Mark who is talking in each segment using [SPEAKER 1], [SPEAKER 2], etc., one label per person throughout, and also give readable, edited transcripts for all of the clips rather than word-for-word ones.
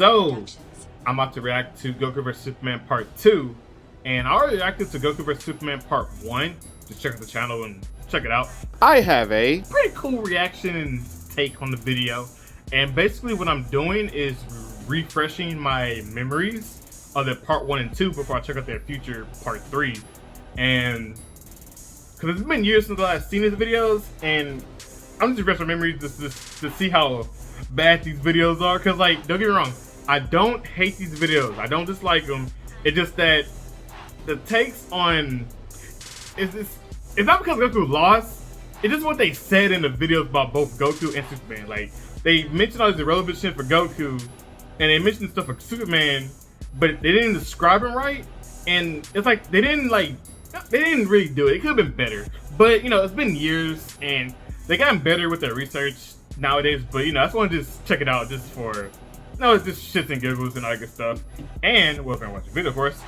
[SPEAKER 1] So, I'm about to react to Goku vs. Superman Part 2. And I already reacted to Goku vs. Superman Part 1. Just check out the channel and check it out.
[SPEAKER 2] I have a
[SPEAKER 1] pretty cool reaction and take on the video. And basically what I'm doing is refreshing my memories of the Part 1 and 2 before I check out their future Part 3. And because it's been years since I've seen these videos, and I'm just refreshing my memories just to see how bad these videos are. Because, like, don't get me wrong, I don't hate these videos. I don't dislike them. It's just that the takes on it's not because Goku lost. It's just what they said in the videos about both Goku and Superman. Like, they mentioned all this irrelevant shit for Goku, and they mentioned stuff for Superman, but they didn't describe him right. And it's like they didn't really do it. It could have been better, but you know, it's been years, and they gotten better with their research nowadays. But you know, I just want to just check it out just for, it's just shits and giggles and all that good stuff. And well, if you're watching the video, of course,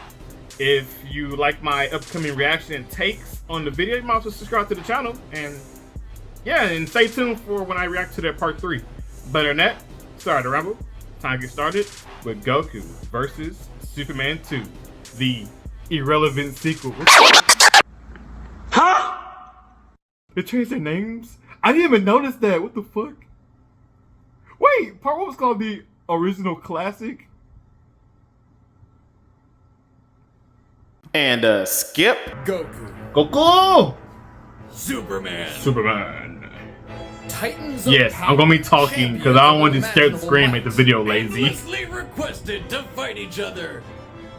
[SPEAKER 1] if you like my upcoming reaction and takes on the video, you might also subscribe to the channel, and yeah, and stay tuned for when I react to their Part 3. Better than that, sorry to ramble. Time to get started with Goku versus Superman 2, the irrelevant sequel. Huh? They changed their names? I didn't even notice that. What the fuck? Wait, Part 1 was called the original classic?
[SPEAKER 2] and skip.
[SPEAKER 1] Goku!
[SPEAKER 3] Superman.
[SPEAKER 4] Titans
[SPEAKER 1] yes, I'm gonna be talking because I don't want to stare at the screen and make the video lazy.
[SPEAKER 3] Endlessly requested to fight each other.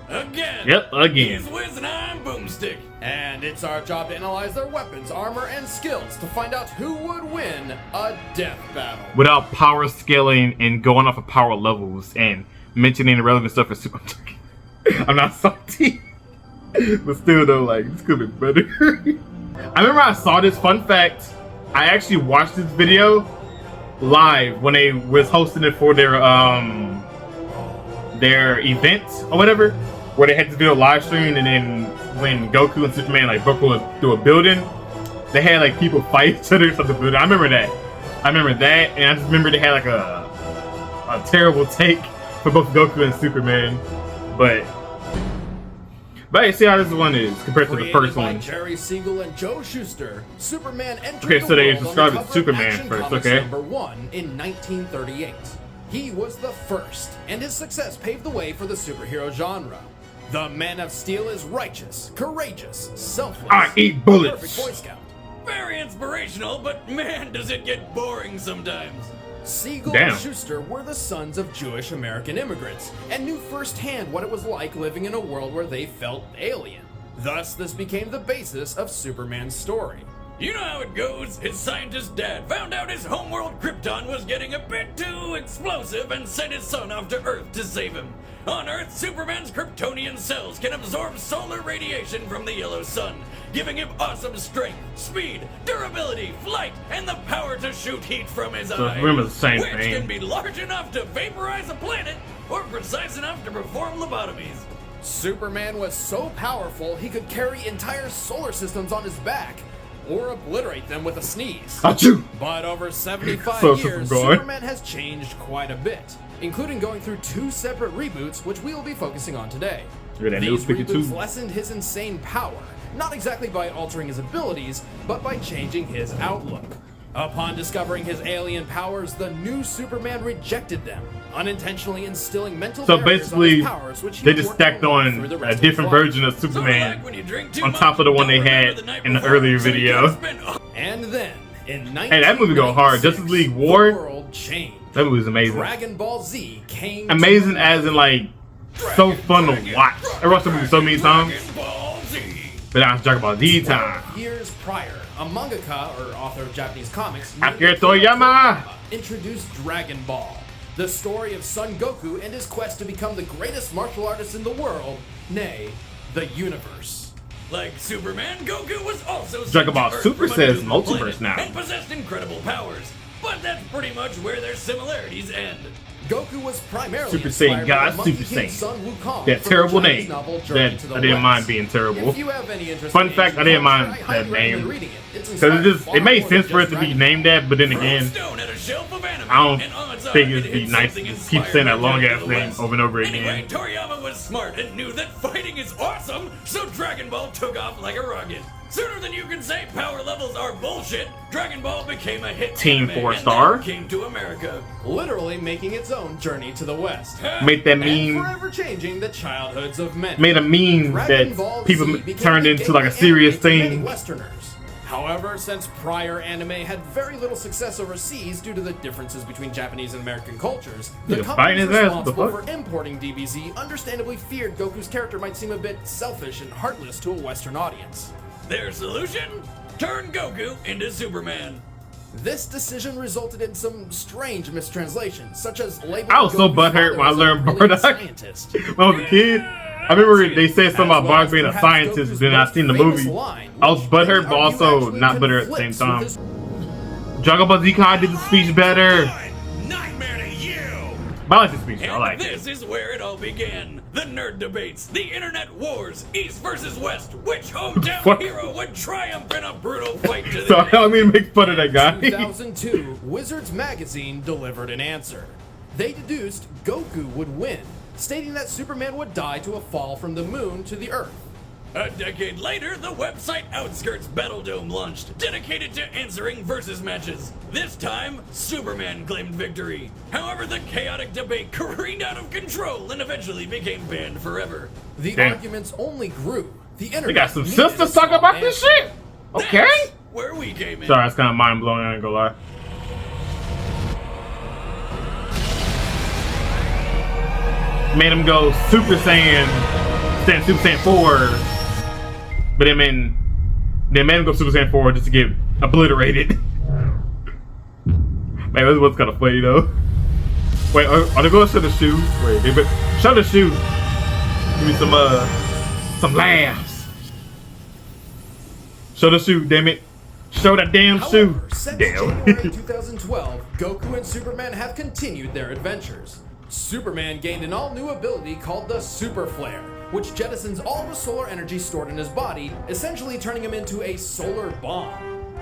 [SPEAKER 3] Again.
[SPEAKER 1] Yep, again.
[SPEAKER 3] He's Wiz and I'm Boomstick.
[SPEAKER 4] And it's our job to analyze their weapons, armor, and skills to find out who would win a death battle.
[SPEAKER 1] Without power scaling and going off of power levels and mentioning the relevant stuff for Super. I'm not salty. But still though, like, this could be better. I remember I saw this, fun fact, I actually watched this video live when they was hosting it for their event or whatever, where they had this video live streamed, and then when Goku and Superman like broke through a building, they had like people fight each other inside the building. I remember that, and I just remember they had like a terrible take for both Goku and Superman, but let's see how this one is compared to the first one.
[SPEAKER 4] Jerry Siegel and Joe Shuster, Superman entered
[SPEAKER 1] okay, so they
[SPEAKER 4] the
[SPEAKER 1] described as Superman first, okay?
[SPEAKER 4] #1 in 1938. He was the first, and his success paved the way for the superhero genre. The Man of Steel is righteous, courageous, selfless.
[SPEAKER 1] I eat bullets.
[SPEAKER 4] Perfect Boy Scout.
[SPEAKER 3] Very inspirational, but man, does it get boring sometimes.
[SPEAKER 4] Siegel and Schuster were the sons of Jewish American immigrants and knew firsthand what it was like living in a world where they felt alien. Thus, this became the basis of Superman's story.
[SPEAKER 3] You know how it goes. His scientist dad found out his homeworld Krypton was getting a bit too explosive and sent his son off to Earth to save him. On Earth, Superman's Kryptonian cells can absorb solar radiation from the yellow sun, giving him awesome strength, speed, durability, flight, and the power to shoot heat from his eyes.
[SPEAKER 1] Remember the same
[SPEAKER 3] which
[SPEAKER 1] thing.
[SPEAKER 3] Can be large enough to vaporize a planet or precise enough to perform lobotomies.
[SPEAKER 4] Superman was so powerful he could carry entire solar systems on his back, or obliterate them with a sneeze.
[SPEAKER 1] Achoo!
[SPEAKER 4] But over 75
[SPEAKER 1] So
[SPEAKER 4] years, Superman has changed quite a bit, including going through 2 separate reboots, which we will be focusing on today. These reboots lessened his insane power, not exactly by altering his abilities, but by changing his outlook. Upon discovering his alien powers, the new Superman rejected them, unintentionally instilling mental barriers on his powers, which he
[SPEAKER 1] they just stacked on a different version of Superman on top of the one they had in the earlier video.
[SPEAKER 4] And then, in
[SPEAKER 1] hey, that movie go hard. Justice League War,
[SPEAKER 4] the world changed.
[SPEAKER 1] That movie was amazing.
[SPEAKER 4] Dragon Ball Z came
[SPEAKER 1] amazing as in like so fun to watch. I watched the movie so many times. But now it's Dragon Ball Z time.
[SPEAKER 4] Years prior, a mangaka, or author of Japanese comics,
[SPEAKER 1] Akira Toriyama
[SPEAKER 4] introduced Dragon Ball, the story of Son Goku and his quest to become the greatest martial artist in the world, nay, the universe.
[SPEAKER 3] Like Superman, Goku was also
[SPEAKER 1] Dragon Ball Super says multiverse now
[SPEAKER 3] and possessed incredible powers, but that's pretty much where their similarities end.
[SPEAKER 4] Goku was primarily
[SPEAKER 1] Super Saiyan God, Super Saiyan. That terrible name that I didn't mind being terrible. Fun fact, I didn't mind that name because it made sense for it to be named that, but then again, I don't
[SPEAKER 3] arm,
[SPEAKER 1] think
[SPEAKER 3] it
[SPEAKER 1] it'd be
[SPEAKER 3] hit
[SPEAKER 1] nice to
[SPEAKER 3] something
[SPEAKER 1] just keep
[SPEAKER 3] inspired
[SPEAKER 1] saying that
[SPEAKER 3] by
[SPEAKER 1] long
[SPEAKER 3] Dragon
[SPEAKER 1] ass
[SPEAKER 3] of the
[SPEAKER 1] name
[SPEAKER 3] West.
[SPEAKER 1] over and over
[SPEAKER 3] Anyway,
[SPEAKER 1] again.
[SPEAKER 3] Toriyama was smart and knew that fighting is awesome, so Dragon Ball took off like a rocket. Sooner than you can say power levels are bullshit, Dragon Ball became a hit
[SPEAKER 1] Team
[SPEAKER 3] anime
[SPEAKER 1] 4-star?
[SPEAKER 3] and then came to America.
[SPEAKER 4] Literally making its own journey to the West.
[SPEAKER 1] Made that
[SPEAKER 4] And
[SPEAKER 1] meme.
[SPEAKER 4] forever changing the childhoods of many.
[SPEAKER 1] Made a meme
[SPEAKER 4] Dragon Ball
[SPEAKER 1] that people
[SPEAKER 4] Z became
[SPEAKER 1] turned
[SPEAKER 4] the
[SPEAKER 1] into like a
[SPEAKER 4] gateway
[SPEAKER 1] serious
[SPEAKER 4] anime to many
[SPEAKER 1] thing.
[SPEAKER 4] Westerners. However, since prior anime had very little success overseas due to the differences between Japanese and American cultures, the
[SPEAKER 1] Yeah,
[SPEAKER 4] companies
[SPEAKER 1] biting his ass, what the
[SPEAKER 4] responsible
[SPEAKER 1] fuck?
[SPEAKER 4] for importing DBZ understandably feared Goku's character might seem a bit selfish and heartless to a Western audience.
[SPEAKER 3] Their solution? Turn Goku into Superman.
[SPEAKER 4] This decision resulted in some strange mistranslations, such as labeling
[SPEAKER 1] I was so
[SPEAKER 4] Goku's
[SPEAKER 1] butthurt
[SPEAKER 4] father
[SPEAKER 1] when I
[SPEAKER 4] as a
[SPEAKER 1] learned
[SPEAKER 4] brilliant
[SPEAKER 1] Bardock.
[SPEAKER 4] scientist.
[SPEAKER 1] When I was a kid, I remember they said something about
[SPEAKER 4] As well
[SPEAKER 1] Bardock
[SPEAKER 4] as
[SPEAKER 1] being a
[SPEAKER 4] perhaps
[SPEAKER 1] scientist,
[SPEAKER 4] Goku's
[SPEAKER 1] then I
[SPEAKER 4] most
[SPEAKER 1] seen the
[SPEAKER 4] famous
[SPEAKER 1] movie.
[SPEAKER 4] line,
[SPEAKER 1] I was
[SPEAKER 4] which
[SPEAKER 1] butthurt,
[SPEAKER 4] many
[SPEAKER 1] but
[SPEAKER 4] argue
[SPEAKER 1] also
[SPEAKER 4] actually
[SPEAKER 1] not butthurt at the same
[SPEAKER 4] conflicts
[SPEAKER 1] time.
[SPEAKER 4] with his
[SPEAKER 1] Dragon Ball Z Kai did the speech better.
[SPEAKER 3] Nightmare to you!
[SPEAKER 1] But I like the speech, though. I
[SPEAKER 3] And
[SPEAKER 1] like it.
[SPEAKER 3] this is where it all began. The nerd debates, the internet wars, East versus West. Which hometown
[SPEAKER 1] Fuck.
[SPEAKER 3] hero would triumph in a brutal fight to the
[SPEAKER 1] So I
[SPEAKER 3] end?
[SPEAKER 1] don't mean to make fun of that guy.
[SPEAKER 4] 2002, Wizards Magazine delivered an answer. They deduced Goku would win, stating that Superman would die to a fall from the moon to the Earth.
[SPEAKER 3] A decade later, the website Outskirts Battledome launched, dedicated to answering versus matches. This time, Superman claimed victory. However, the chaotic debate careened out of control and eventually became banned forever.
[SPEAKER 4] The
[SPEAKER 1] Damn.
[SPEAKER 4] arguments only grew. The internet
[SPEAKER 1] They got some
[SPEAKER 4] needed
[SPEAKER 1] sisters
[SPEAKER 4] a
[SPEAKER 1] talking
[SPEAKER 4] strong
[SPEAKER 1] about this
[SPEAKER 4] answer.
[SPEAKER 1] shit. Okay.
[SPEAKER 3] That's where we came in.
[SPEAKER 1] Sorry, it's kind of mind blowing. I ain't gonna lie. Made him go Super Saiyan, stand Super Saiyan 4, but they made him go Super Saiyan 4 just to get obliterated. Man, this was kind of funny though. Wait, are they going to show the shoe? Wait, show the shoe. Give me some laughs. Show the shoe, damn it. Show that damn shoe.
[SPEAKER 4] However, since
[SPEAKER 1] Damn.
[SPEAKER 4] January 2012, Goku and Superman have continued their adventures. Superman gained an all-new ability called the Super Flare, which jettisons all the solar energy stored in his body, essentially turning him into a solar bomb.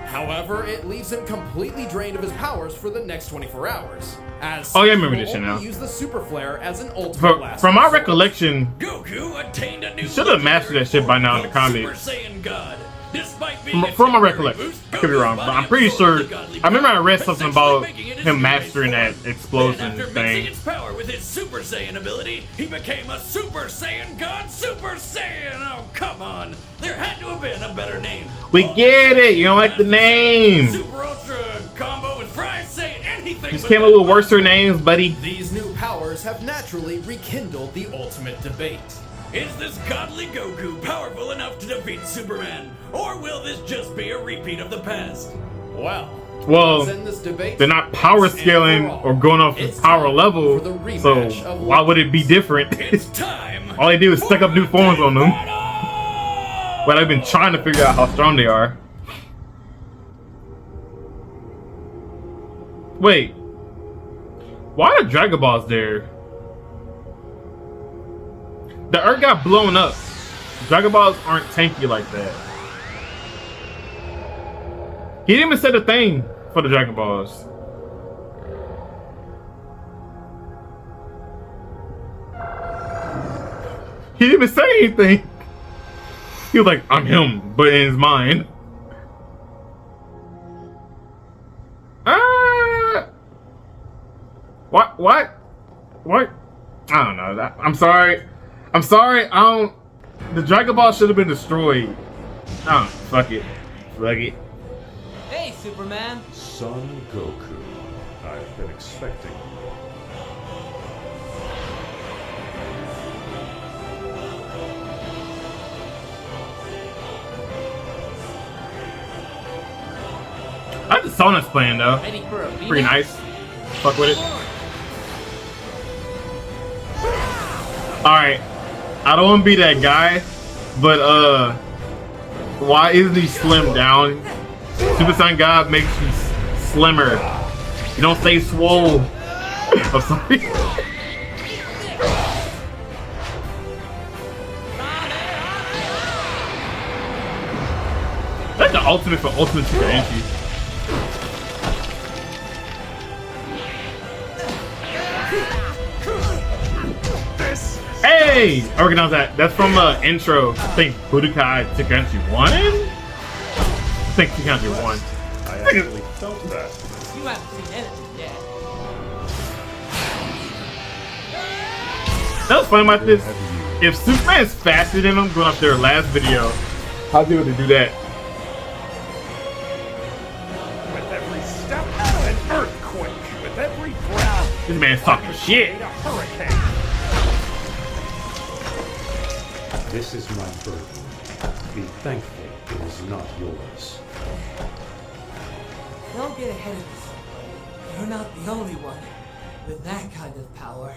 [SPEAKER 4] However, it leaves him completely drained of his powers for the next 24 hours. As
[SPEAKER 1] Oh, yeah, I remember
[SPEAKER 4] he
[SPEAKER 1] this
[SPEAKER 4] will
[SPEAKER 1] shit now.
[SPEAKER 4] only use the Super Flare as an ultimate last
[SPEAKER 1] From my
[SPEAKER 4] resort.
[SPEAKER 1] recollection,
[SPEAKER 3] Goku attained a new
[SPEAKER 1] should have mastered that shit by now in the
[SPEAKER 3] legendary
[SPEAKER 1] comics.
[SPEAKER 3] Super Saiyan God. Despite being a
[SPEAKER 1] From my
[SPEAKER 3] temporary
[SPEAKER 1] recollection,
[SPEAKER 3] boost,
[SPEAKER 1] I could be
[SPEAKER 3] Goku's
[SPEAKER 1] wrong, but
[SPEAKER 3] body
[SPEAKER 1] I'm pretty
[SPEAKER 3] absorbed
[SPEAKER 1] sure.
[SPEAKER 3] the godly
[SPEAKER 1] I remember I
[SPEAKER 3] power,
[SPEAKER 1] read something
[SPEAKER 3] essentially
[SPEAKER 1] about
[SPEAKER 3] making it his
[SPEAKER 1] him
[SPEAKER 3] new
[SPEAKER 1] mastering
[SPEAKER 3] base
[SPEAKER 1] that
[SPEAKER 3] form.
[SPEAKER 1] explosion
[SPEAKER 3] Then after
[SPEAKER 1] thing.
[SPEAKER 3] mixing its power with his Super Saiyan ability, he became a Super Saiyan God Super Saiyan. Oh, come on. There had to have been a better name.
[SPEAKER 1] We get it. You don't like the name.
[SPEAKER 3] Super Ultra combo with Fry Saiyan, anything.
[SPEAKER 1] Just
[SPEAKER 3] but
[SPEAKER 1] came up
[SPEAKER 3] that
[SPEAKER 1] with worser names, buddy.
[SPEAKER 4] These new powers have naturally rekindled the ultimate debate.
[SPEAKER 3] Is this godly Goku powerful enough to defeat Superman? Or will this just be a repeat of the past?
[SPEAKER 4] Well,
[SPEAKER 1] Well,
[SPEAKER 4] let's end this debate.
[SPEAKER 1] they're not power scaling or going off his power level,
[SPEAKER 4] for the rematch
[SPEAKER 1] so
[SPEAKER 4] of
[SPEAKER 1] why would it be different?
[SPEAKER 3] It's time.
[SPEAKER 1] All they do is stick up new forms on them.
[SPEAKER 3] Battle!
[SPEAKER 1] But I've been trying to figure out how strong they are. Wait, why are Dragon Balls there? The Earth got blown up. Dragon Balls aren't tanky like that. He didn't even say the thing for the Dragon Balls. He didn't even say anything. He was like, I'm him, but in his mind. What? I don't know. I'm sorry. I don't. The Dragon Ball should have been destroyed. Oh, fuck it. Fuck it.
[SPEAKER 5] Hey, Superman!
[SPEAKER 6] Son Goku, I've been expecting you.
[SPEAKER 1] I like the Sonic's playing though.
[SPEAKER 5] Ready for a rematch?
[SPEAKER 1] Pretty nice. Fuck with it. Alright. I don't want to be that guy, but why isn't he slimmed down? Super Saiyan God makes you slimmer. You don't say swole. I'm sorry. That's the ultimate for Ultimate Super Entry. Hey! I recognize that. That's from intro. I think Budokai Tenkaichi 1? I think Tenkaichi 1.
[SPEAKER 6] I actually felt that.
[SPEAKER 5] You haven't seen anything yet.
[SPEAKER 1] That was funny about this. If Superman's faster than him going up their last video, how's he able to do that?
[SPEAKER 6] With every step, an earthquake. With every breath,
[SPEAKER 1] This man's talking shit.
[SPEAKER 6] a hurricane. This is my burden. Be thankful it is not yours.
[SPEAKER 5] Don't get ahead of yourself. You're not the only one with that kind of power.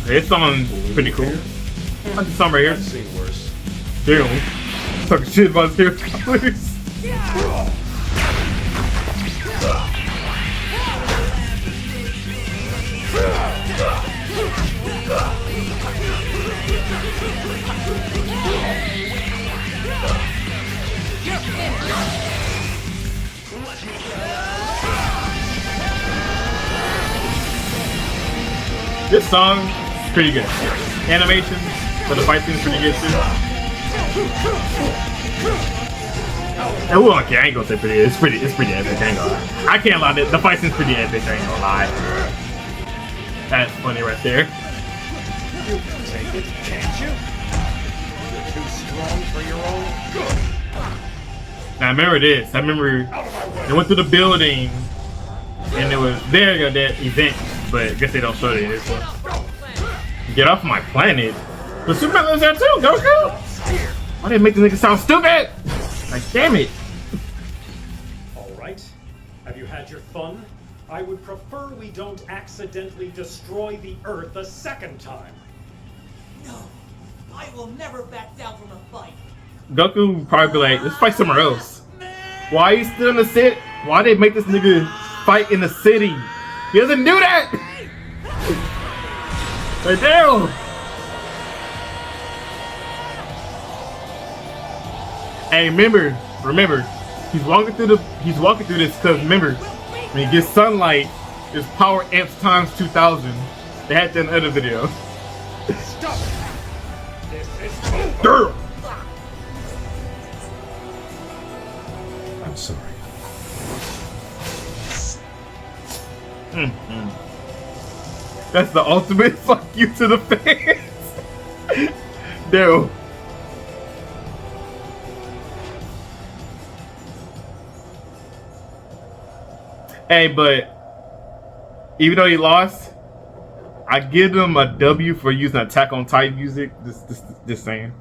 [SPEAKER 1] This song's pretty cool. I like the song right here.
[SPEAKER 6] I've seen worse.
[SPEAKER 1] Damn. Talking shit about his hair colors. This song, pretty good. Animation for the fight scene's pretty good too. And well, okay, I ain't gonna say pretty. It's pretty epic. I ain't gonna lie. I can't lie. The fight scene's pretty epic. I ain't gonna lie. That's funny right there.
[SPEAKER 6] You can take it, can't you? You're too strong for your own good.
[SPEAKER 1] Now I remember this. I remember they went through the building, and it was there you go that event. But I guess they don't show it. So. Get off my planet. But Superman lives there too, Goku! Why did they make the nigga sound stupid? Like, damn it.
[SPEAKER 6] Alright. Have you had your fun? I would prefer we don't accidentally destroy the Earth a second time.
[SPEAKER 5] No, I will never back down from a fight.
[SPEAKER 1] Goku would probably be like, let's fight somewhere else. Why are you still in the city? Why they make this nigga fight in the city? He doesn't do that! Like, damn! Hey, remember, he's walking through this because remember, when he gets sunlight, his power amps times 2000. They had that in the other video.
[SPEAKER 6] Stop it! This is over! I'm sorry.
[SPEAKER 1] That's the ultimate fuck you to the fans. Dude. Hey, but even though he lost, I give him a W for using Attack on Titan music. Just saying.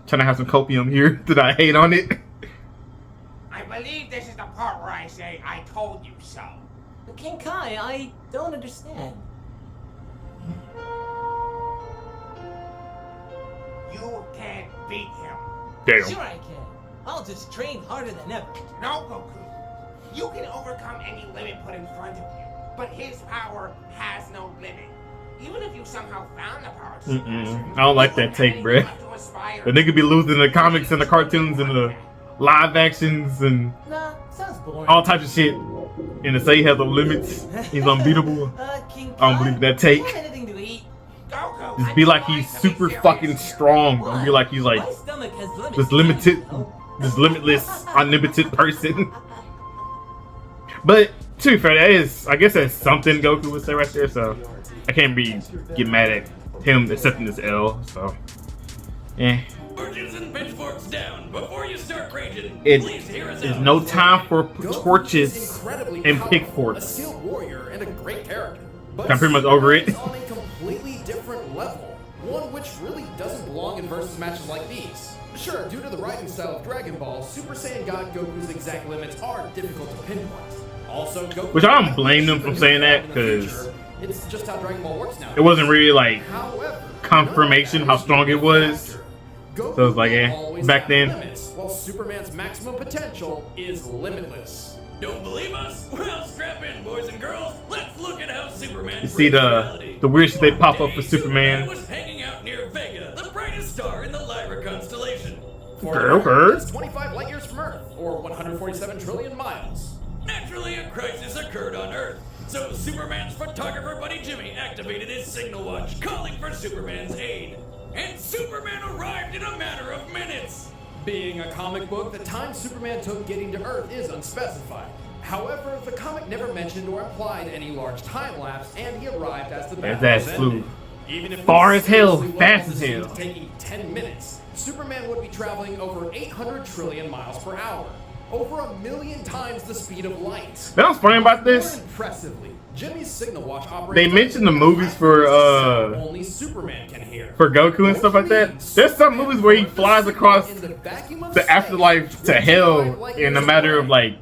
[SPEAKER 1] Trying to have some copium here. Did I hate on it?
[SPEAKER 7] I believe this is the part where I say I told you so.
[SPEAKER 5] But King Kai, I don't understand.
[SPEAKER 7] You can't beat him.
[SPEAKER 1] Damn.
[SPEAKER 5] Sure I can. I'll just train harder than ever.
[SPEAKER 7] No, Goku. You can overcome any limit put in front of you, but his power has no limit. Even if you somehow found the power to smash him,
[SPEAKER 1] I don't like that take, bruh. The nigga be losing the comics and the cartoons and the live actions and
[SPEAKER 5] Nah, sounds boring.
[SPEAKER 1] all types of shit. And to say he has no limits, he's unbeatable.
[SPEAKER 5] King
[SPEAKER 1] I don't believe that take.
[SPEAKER 5] Do you have anything to eat?
[SPEAKER 7] Goku,
[SPEAKER 1] Just be like he's super fucking strong. Don't be like he's like
[SPEAKER 5] My stomach has limits.
[SPEAKER 1] this limited, this limitless, unlimited person. But to be fair, that is, I guess that's something Goku would say right there. So I can't be get mad at him accepting this L. So yeah.
[SPEAKER 3] Torches and pitchforks down before you start raging.
[SPEAKER 1] It
[SPEAKER 3] Please hear us
[SPEAKER 1] is
[SPEAKER 3] out.
[SPEAKER 1] no time for
[SPEAKER 4] Goku is
[SPEAKER 1] torches
[SPEAKER 4] incredibly
[SPEAKER 1] and
[SPEAKER 4] powerful,
[SPEAKER 1] pitchforks.
[SPEAKER 4] a skilled warrior and a great character. But
[SPEAKER 1] I'm pretty much over it.
[SPEAKER 4] Superman is on a completely different level, one which really doesn't belong in versus matches like these. Sure, due to the writing style of Dragon Ball, Super Saiyan God Goku's exact limits are difficult to pinpoint. Also, Goku,
[SPEAKER 1] Which I don't blame them for saying that, because
[SPEAKER 4] it's just how Dragon Ball works now.
[SPEAKER 1] it wasn't really like
[SPEAKER 4] However,
[SPEAKER 1] confirmation how strong it was.
[SPEAKER 4] Goku
[SPEAKER 1] So it's like,
[SPEAKER 4] will always
[SPEAKER 1] back
[SPEAKER 4] have
[SPEAKER 1] then.
[SPEAKER 4] limits, while Superman's maximum potential is limitless.
[SPEAKER 3] Don't believe us? Well, strap in, boys and girls. Let's look at how Superman.
[SPEAKER 1] You see the weird shit they pop up for Superman.
[SPEAKER 3] was hanging out near Vega, the brightest star in the Lyra constellation.
[SPEAKER 4] That's 25 light years from Earth, or 147 trillion miles.
[SPEAKER 3] Naturally, a crisis occurred on Earth, so Superman's photographer buddy Jimmy activated his signal watch, calling for Superman's aid. And Superman arrived in a matter of minutes!
[SPEAKER 4] Being a comic book, the time Superman took getting to Earth is unspecified. However, the comic never mentioned or implied any large time lapse, and he arrived as the battle
[SPEAKER 1] That's
[SPEAKER 4] was
[SPEAKER 1] flew
[SPEAKER 4] ended. Even if
[SPEAKER 1] far as hell,
[SPEAKER 4] seriously
[SPEAKER 1] fast
[SPEAKER 4] wasn't
[SPEAKER 1] as hell.
[SPEAKER 4] taking 10 minutes, Superman would be traveling over 800 trillion miles per hour, over 1,000,000 times the speed of light.
[SPEAKER 1] That was funny about
[SPEAKER 4] More
[SPEAKER 1] this.
[SPEAKER 4] impressively, Jimmy's signal watch operates.
[SPEAKER 1] They mentioned the movies for
[SPEAKER 4] only Superman can hear.
[SPEAKER 1] for Goku and stuff like that. There's some movies where he flies across the afterlife to hell in a matter of like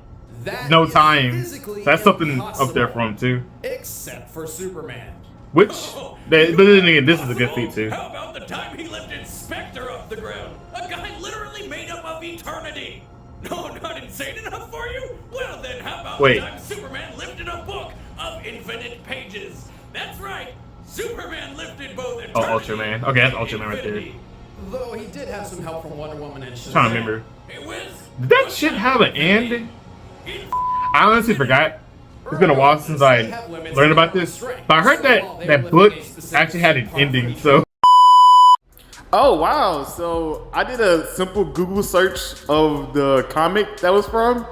[SPEAKER 1] no time. So that's something up there for him too.
[SPEAKER 4] Except for Superman.
[SPEAKER 1] Which, but then again, this is a good feat too.
[SPEAKER 3] How about the time he lifted Spectre off the ground? A guy literally made up of eternity! No, not insane enough for you? Well then, how about
[SPEAKER 1] Wait.
[SPEAKER 3] the time Superman lifted a book of infinite pages? That's right, Superman lifted both eternity
[SPEAKER 1] Ultraman. Okay, that's
[SPEAKER 3] and
[SPEAKER 1] Ultraman right there.
[SPEAKER 3] infinity.
[SPEAKER 4] Though he did have some help from Wonder Woman and Shazam.
[SPEAKER 1] Trying to remember.
[SPEAKER 3] It was...
[SPEAKER 1] Did that shit have an end? I honestly forgot. It's been a while since I learned about this, but I heard that book actually had an ending. So
[SPEAKER 2] Oh wow! So I did a simple Google search of the comic that was from,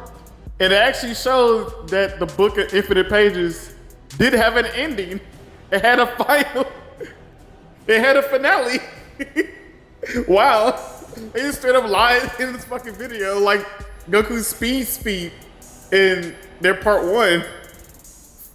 [SPEAKER 2] and it actually showed that the book of Infinite Pages did have an ending. It had a final. It had a finale. Wow! They just straight up lied in this fucking video, like Goku's speed in their part 1.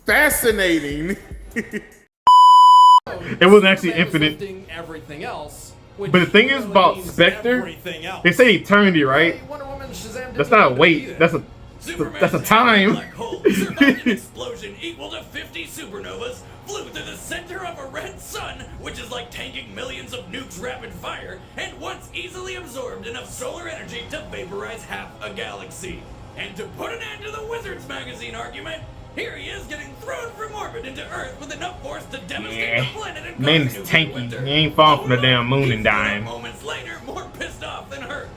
[SPEAKER 2] Fascinating.
[SPEAKER 1] it wasn't actually infinite.
[SPEAKER 4] Everything else,
[SPEAKER 1] But the thing is about
[SPEAKER 4] means
[SPEAKER 1] Spectre,
[SPEAKER 4] everything else.
[SPEAKER 1] they say eternity, right?
[SPEAKER 4] Wonder Woman and Shazam
[SPEAKER 1] That's
[SPEAKER 4] didn't
[SPEAKER 1] not a
[SPEAKER 4] even
[SPEAKER 1] wait.
[SPEAKER 4] do that.
[SPEAKER 1] That's a
[SPEAKER 3] Superman's
[SPEAKER 1] time.
[SPEAKER 3] black hole survived an explosion equal to 50 supernovas, flew through the center of a red sun, which is like tanking millions of nukes rapid fire, and once easily absorbed enough solar energy to vaporize half a galaxy. And to put an end to the Wizards magazine argument, here he is getting thrown from orbit into Earth with enough force to devastate the planet and cause
[SPEAKER 1] Man's
[SPEAKER 3] nuclear
[SPEAKER 1] tanky.
[SPEAKER 3] winter.
[SPEAKER 1] He ain't falling from the
[SPEAKER 3] no,
[SPEAKER 1] damn moon
[SPEAKER 3] he's
[SPEAKER 1] and
[SPEAKER 3] thrown up
[SPEAKER 1] dying.
[SPEAKER 3] Moments later, more pissed off than hurt.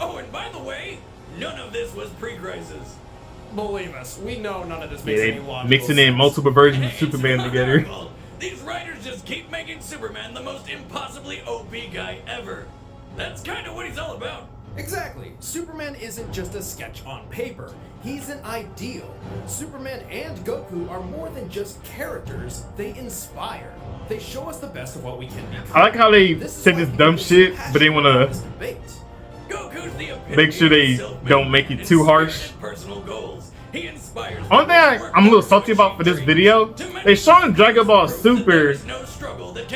[SPEAKER 3] Oh, and by the way, none of this was pre-crisis.
[SPEAKER 4] Believe us, we know none of this
[SPEAKER 1] Yeah,
[SPEAKER 4] makes any
[SPEAKER 1] they
[SPEAKER 4] logical
[SPEAKER 1] mixing in
[SPEAKER 4] sense.
[SPEAKER 1] multiple versions of
[SPEAKER 3] It's
[SPEAKER 1] Superman
[SPEAKER 3] not
[SPEAKER 1] together.
[SPEAKER 3] our fault. These writers just keep making Superman the most impossibly OP guy ever. That's kind of what he's all about.
[SPEAKER 4] Exactly. Superman isn't just a sketch on paper. He's an ideal. Superman and Goku are more than just characters. They inspire. They show us the best of what we can become.
[SPEAKER 1] I like how they
[SPEAKER 4] This is
[SPEAKER 1] say
[SPEAKER 4] why
[SPEAKER 1] this
[SPEAKER 4] people
[SPEAKER 1] dumb
[SPEAKER 4] are so
[SPEAKER 1] shit, but they
[SPEAKER 4] passionate
[SPEAKER 1] want
[SPEAKER 4] about this
[SPEAKER 1] to
[SPEAKER 4] debate.
[SPEAKER 3] Goku's the epitome
[SPEAKER 1] make sure they
[SPEAKER 3] of self-made
[SPEAKER 1] don't make it
[SPEAKER 3] and
[SPEAKER 1] too harsh.
[SPEAKER 3] spirited personal goals. He inspires.
[SPEAKER 1] Only thing I'm a little salty about for this video, they showing Dragon Ball Super,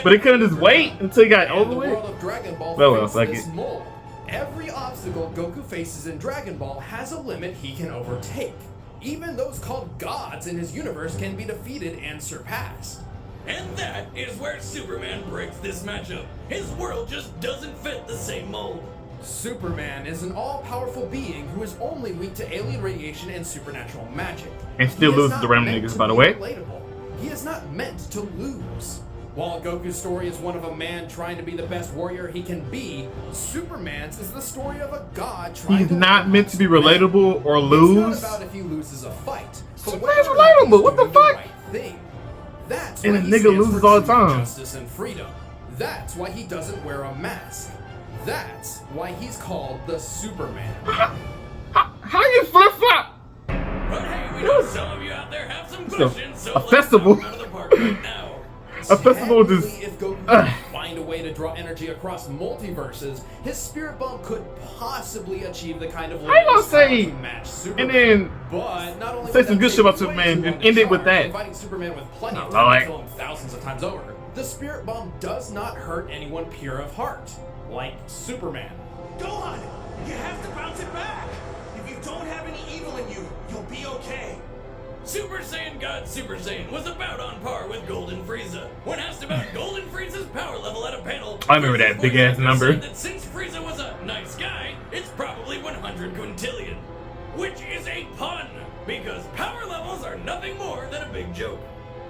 [SPEAKER 1] but they couldn't just wait until it got
[SPEAKER 4] And
[SPEAKER 1] over
[SPEAKER 4] the
[SPEAKER 1] with.
[SPEAKER 4] world of Dragon Ball
[SPEAKER 1] Well,
[SPEAKER 4] fits
[SPEAKER 1] like
[SPEAKER 4] this
[SPEAKER 1] it.
[SPEAKER 4] mold. Every obstacle Goku faces in Dragon Ball has a limit he can overtake. Even those called gods in his universe can be defeated and surpassed.
[SPEAKER 3] And that is where Superman breaks this matchup. His world just doesn't fit the same mold.
[SPEAKER 4] Superman is an all-powerful being who is only weak to alien radiation and supernatural magic.
[SPEAKER 1] And still
[SPEAKER 4] He is
[SPEAKER 1] loses
[SPEAKER 4] not
[SPEAKER 1] to random
[SPEAKER 4] meant
[SPEAKER 1] niggas,
[SPEAKER 4] to
[SPEAKER 1] by the
[SPEAKER 4] be
[SPEAKER 1] way.
[SPEAKER 4] relatable. He is not meant to lose. While Goku's story is one of a man trying to be the best warrior he can be, Superman's is the story of a god trying
[SPEAKER 1] He's
[SPEAKER 4] to
[SPEAKER 1] not meant to be relatable or
[SPEAKER 4] It's
[SPEAKER 1] lose.
[SPEAKER 4] not about if he loses a fight. but
[SPEAKER 1] Superman's
[SPEAKER 4] whether or not
[SPEAKER 1] relatable,
[SPEAKER 4] he's
[SPEAKER 1] what the
[SPEAKER 4] doing
[SPEAKER 1] fuck?
[SPEAKER 4] right thing. That's
[SPEAKER 1] And
[SPEAKER 4] why
[SPEAKER 1] a
[SPEAKER 4] he
[SPEAKER 1] nigga
[SPEAKER 4] stands
[SPEAKER 1] loses
[SPEAKER 4] for
[SPEAKER 1] all the
[SPEAKER 4] truth,
[SPEAKER 1] time.
[SPEAKER 4] Justice and freedom. That's why he doesn't wear a mask. That's why he's called the Superman.
[SPEAKER 1] How you flip flop?
[SPEAKER 3] But hey, we know some of you out there have some
[SPEAKER 1] a-
[SPEAKER 3] questions, so
[SPEAKER 1] a
[SPEAKER 3] let's
[SPEAKER 1] festival.
[SPEAKER 3] knock 'em out of the park right now.
[SPEAKER 1] A festival just.
[SPEAKER 4] Technically, if Goku could find a way to draw energy across multiverses, his spirit bomb could possibly achieve the kind of
[SPEAKER 1] I ain't gonna say-
[SPEAKER 4] to match Superman.
[SPEAKER 1] And then
[SPEAKER 4] But not only
[SPEAKER 1] say
[SPEAKER 4] would
[SPEAKER 1] some
[SPEAKER 4] that
[SPEAKER 1] good
[SPEAKER 4] take
[SPEAKER 1] shit about
[SPEAKER 4] way
[SPEAKER 1] Superman
[SPEAKER 4] too
[SPEAKER 1] and
[SPEAKER 4] long to
[SPEAKER 1] end it with
[SPEAKER 4] charge,
[SPEAKER 1] that.
[SPEAKER 4] providing Superman with plenty of
[SPEAKER 1] No,
[SPEAKER 4] time
[SPEAKER 1] like-
[SPEAKER 4] to kill him thousands of times over. The spirit bomb does not hurt anyone pure of heart, like Superman.
[SPEAKER 7] Go on! You have to bounce it back! If you don't have any evil in you, you'll be okay.
[SPEAKER 3] Super Saiyan God Super Saiyan was about on par with Golden Frieza. When asked about Golden Frieza's power level at a panel,
[SPEAKER 1] I remember that
[SPEAKER 3] Frieza's
[SPEAKER 1] big
[SPEAKER 3] voice
[SPEAKER 1] ass
[SPEAKER 3] actor
[SPEAKER 1] number.
[SPEAKER 3] said that since Frieza was a nice guy, it's probably 100 quintillion. Which is a pun, because power levels are nothing more than a big joke.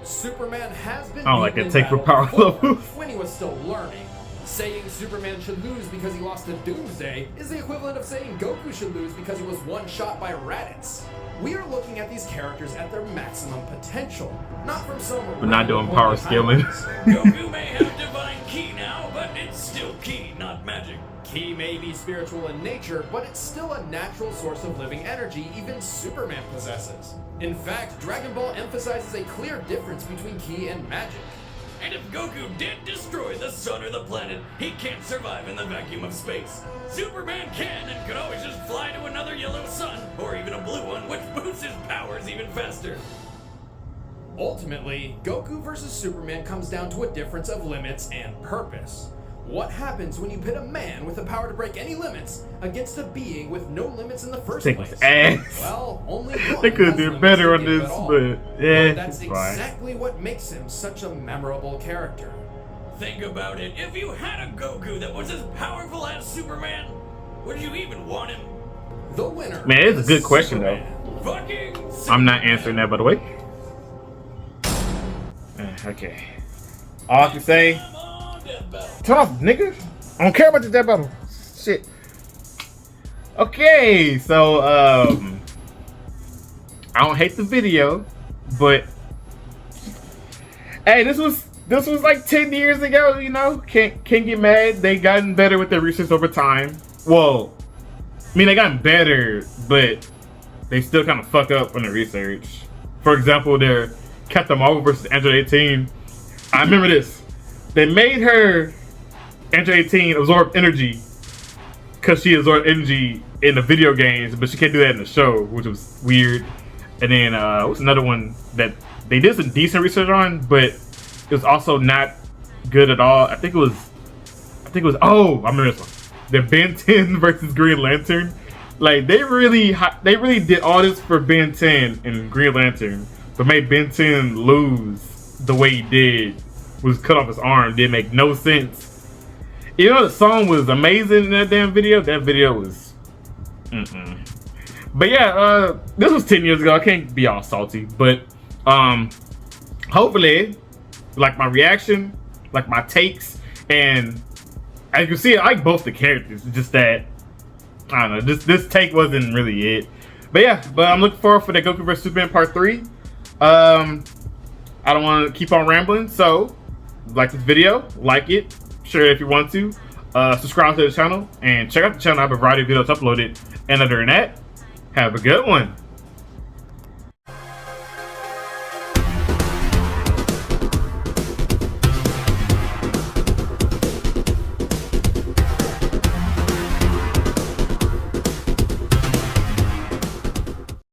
[SPEAKER 4] Superman has been
[SPEAKER 1] I don't like
[SPEAKER 4] beaten
[SPEAKER 1] that
[SPEAKER 4] in
[SPEAKER 1] take for
[SPEAKER 4] battle
[SPEAKER 1] power
[SPEAKER 4] before,
[SPEAKER 1] levels.
[SPEAKER 4] when he was still learning. Saying Superman should lose because he lost to Doomsday is the equivalent of saying Goku should lose because he was one shot by Raditz. We are looking at these characters at their maximum potential, not from some.
[SPEAKER 1] We're not doing power scaling.
[SPEAKER 3] Goku may have divine ki now, but it's still ki, not magic.
[SPEAKER 4] Ki may be spiritual in nature, but it's still a natural source of living energy even Superman possesses. In fact, Dragon Ball emphasizes a clear difference between ki and magic.
[SPEAKER 3] And if Goku did destroy the sun or the planet, he can't survive in the vacuum of space. Superman can and could always just fly to another yellow sun, or even a blue one, which boosts his powers even faster.
[SPEAKER 4] Ultimately, Goku versus Superman comes down to a difference of limits and purpose. What happens when you pit a man with the power to break any limits against a being with no limits in the first place?
[SPEAKER 1] Ass.
[SPEAKER 4] Well, only one.
[SPEAKER 1] They could do better on this, but yeah,
[SPEAKER 4] that's exactly what makes him such a memorable character.
[SPEAKER 3] Think about it. If you had a Goku that was as powerful as Superman, would you even want him?
[SPEAKER 4] The winner.
[SPEAKER 1] Man, it's a good question though.
[SPEAKER 3] Fucking Superman.
[SPEAKER 1] I'm not answering that, by the way. Okay. All I can say. Turn off, nigga. I don't care about the death battle. Shit. Okay, so I don't hate the video, but hey, this was like 10 years ago, you know. Can't get mad. They gotten better with their research over time. Well, I mean they gotten better, but they still kind of fuck up on the research. For example, their Captain Marvel versus Android 18. I remember this. They made her Android 18 absorb energy because she absorbed energy in the video games, but she can't do that in the show, which was weird. And then what's another one that they did some decent research on, but it was also not good at all. I think it was. Oh, I remember this one. The Ben 10 versus Green Lantern. Like they really did all this for Ben 10 and Green Lantern, but made Ben 10 lose the way he did. Was cut off his arm. Didn't make no sense. You know, the song was amazing in that damn video. That video was But yeah, this was 10 years ago. I can't be all salty, but hopefully like my reaction, like my takes, and as you can see, I like both the characters. It's just that I don't know, this take wasn't really it. But yeah, I'm looking forward for the Goku vs Superman Part 3. I don't want to keep on rambling, so like this video, like it, share it if you want to, subscribe to the channel, and check out the channel. I have a variety of videos uploaded. And other than that, have a good one.